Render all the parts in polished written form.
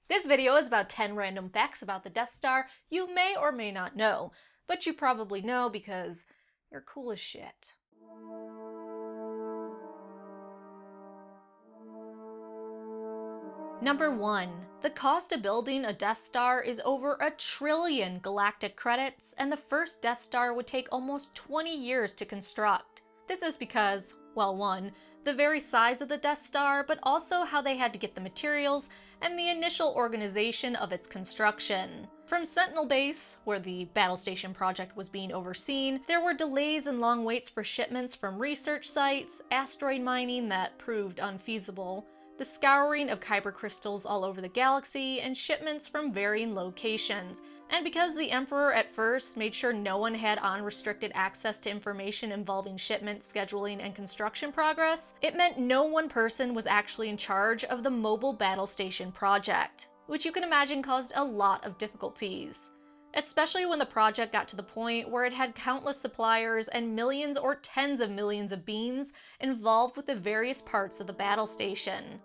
This video is about 10 random facts about the Death Star you may or may not know, but you probably know because you're cool as shit. Number 1. The cost of building a Death Star is over 1 trillion galactic credits, and the first Death Star would take almost 20 years to construct. This is because, well, 1, the very size of the Death Star, but also how they had to get the materials and the initial organization of its construction. From Sentinel Base, where the battle station project was being overseen, there were delays and long waits for shipments from research sites, asteroid mining that proved unfeasible, the scouring of kyber crystals all over the galaxy, and shipments from varying locations. And because the Emperor at first made sure no one had unrestricted access to information involving shipment, scheduling, and construction progress, it meant no one person was actually in charge of the mobile battle station project, which you can imagine caused a lot of difficulties. Especially when the project got to the point where it had countless suppliers and millions or tens of millions of beings involved with the various parts of the battle station.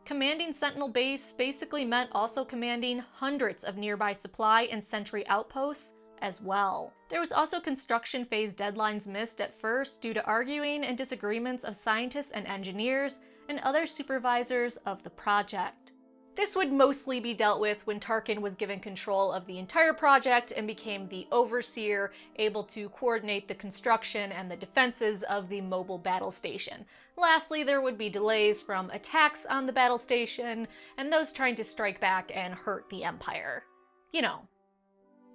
Commanding Sentinel Base basically meant also commanding hundreds of nearby supply and sentry outposts as well. There was also construction phase deadlines missed at first due to arguing and disagreements of scientists and engineers and other supervisors of the project. This would mostly be dealt with when Tarkin was given control of the entire project and became the overseer, able to coordinate the construction and the defenses of the mobile battle station. Lastly, there would be delays from attacks on the battle station and those trying to strike back and hurt the Empire. You know,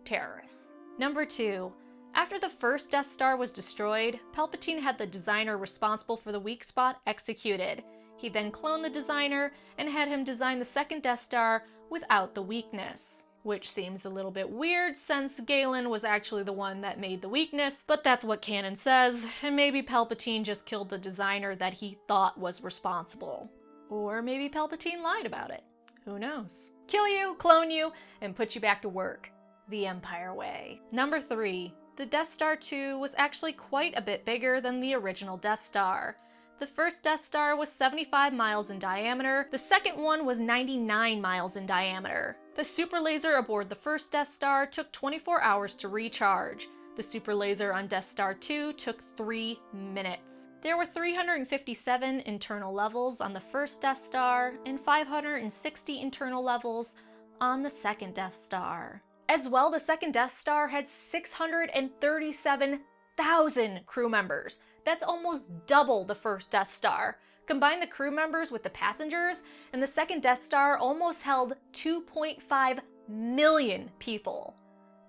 terrorists. Number 2. After the first Death Star was destroyed, Palpatine had the designer responsible for the weak spot executed. He then cloned the designer and had him design the second Death Star without the weakness. Which seems a little bit weird since Galen was actually the one that made the weakness, but that's what canon says, and maybe Palpatine just killed the designer that he thought was responsible. Or maybe Palpatine lied about it. Who knows? Kill you, clone you, and put you back to work. The Empire way. Number 3. The Death Star 2 was actually quite a bit bigger than the original Death Star. The first Death Star was 75 miles in diameter, the second one was 99 miles in diameter. The super laser aboard the first Death Star took 24 hours to recharge. The super laser on Death Star 2 took 3 minutes. There were 357 internal levels on the first Death Star and 560 internal levels on the second Death Star. As well, the second Death Star had 637,000 crew members. That's almost double the first Death Star. Combine the crew members with the passengers, and the second Death Star almost held 2.5 million people.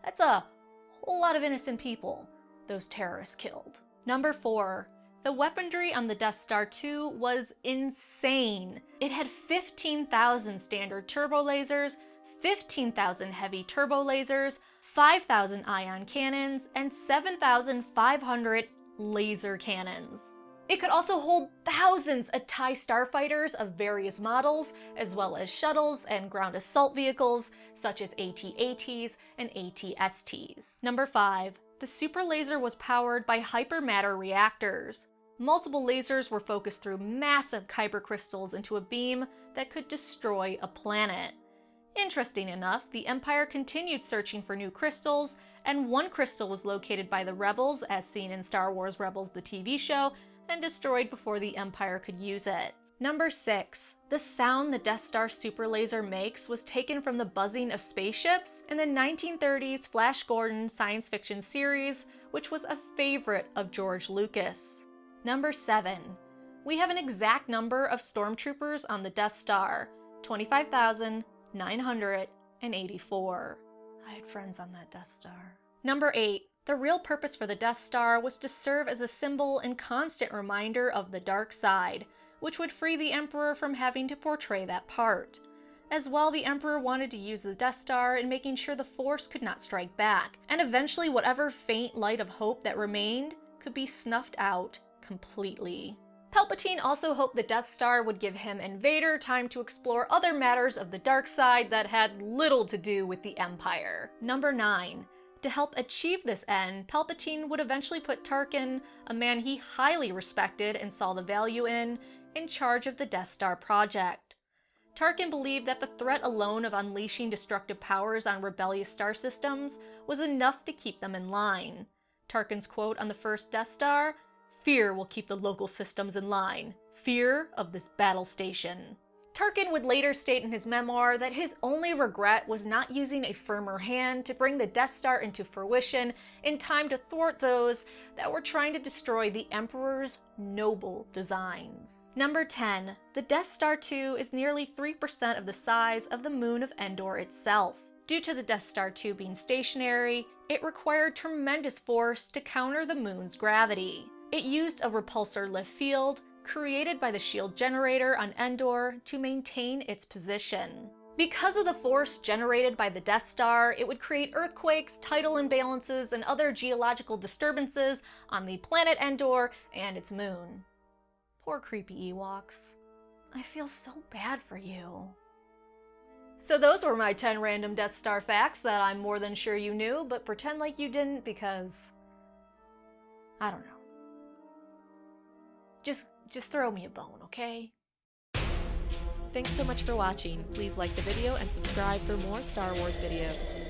That's a whole lot of innocent people those terrorists killed. Number 4. The weaponry on the Death Star 2 was insane. It had 15,000 standard turbo lasers, 15,000 heavy turbo lasers, 5,000 ion cannons, and 7,500 laser cannons. It could also hold thousands of TIE starfighters of various models, as well as shuttles and ground assault vehicles, such as AT-ATs and AT-STs. Number 5. The super laser was powered by Hypermatter reactors. Multiple lasers were focused through massive kyber crystals into a beam that could destroy a planet. Interesting enough, the Empire continued searching for new crystals, and one crystal was located by the Rebels, as seen in Star Wars Rebels the TV show, and destroyed before the Empire could use it. Number 6. The sound the Death Star super laser makes was taken from the buzzing of spaceships in the 1930s Flash Gordon science fiction series, which was a favorite of George Lucas. Number 7. We have an exact number of stormtroopers on the Death Star, 25,984. I had friends on that Death Star. Number 8. The real purpose for the Death Star was to serve as a symbol and constant reminder of the dark side, which would free the Emperor from having to portray that part. As well, the Emperor wanted to use the Death Star in making sure the Force could not strike back, and eventually whatever faint light of hope that remained could be snuffed out completely. Palpatine also hoped the Death Star would give him and Vader time to explore other matters of the dark side that had little to do with the Empire. Number 9. To help achieve this end, Palpatine would eventually put Tarkin, a man he highly respected and saw the value in charge of the Death Star project. Tarkin believed that the threat alone of unleashing destructive powers on rebellious star systems was enough to keep them in line. Tarkin's quote on the first Death Star, "Fear will keep the local systems in line. Fear of this battle station." Tarkin would later state in his memoir that his only regret was not using a firmer hand to bring the Death Star into fruition in time to thwart those that were trying to destroy the Emperor's noble designs. Number 10. The Death Star 2 is nearly 3% of the size of the moon of Endor itself. Due to the Death Star 2 being stationary, it required tremendous force to counter the moon's gravity. It used a repulsor lift field created by the shield generator on Endor to maintain its position. Because of the force generated by the Death Star, it would create earthquakes, tidal imbalances, and other geological disturbances on the planet Endor and its moon. Poor creepy Ewoks. I feel so bad for you. So those were my 10 random Death Star facts that I'm more than sure you knew, but pretend like you didn't because... I don't know. Just throw me a bone, okay? Thanks so much for watching. Please like the video and subscribe for more Star Wars videos.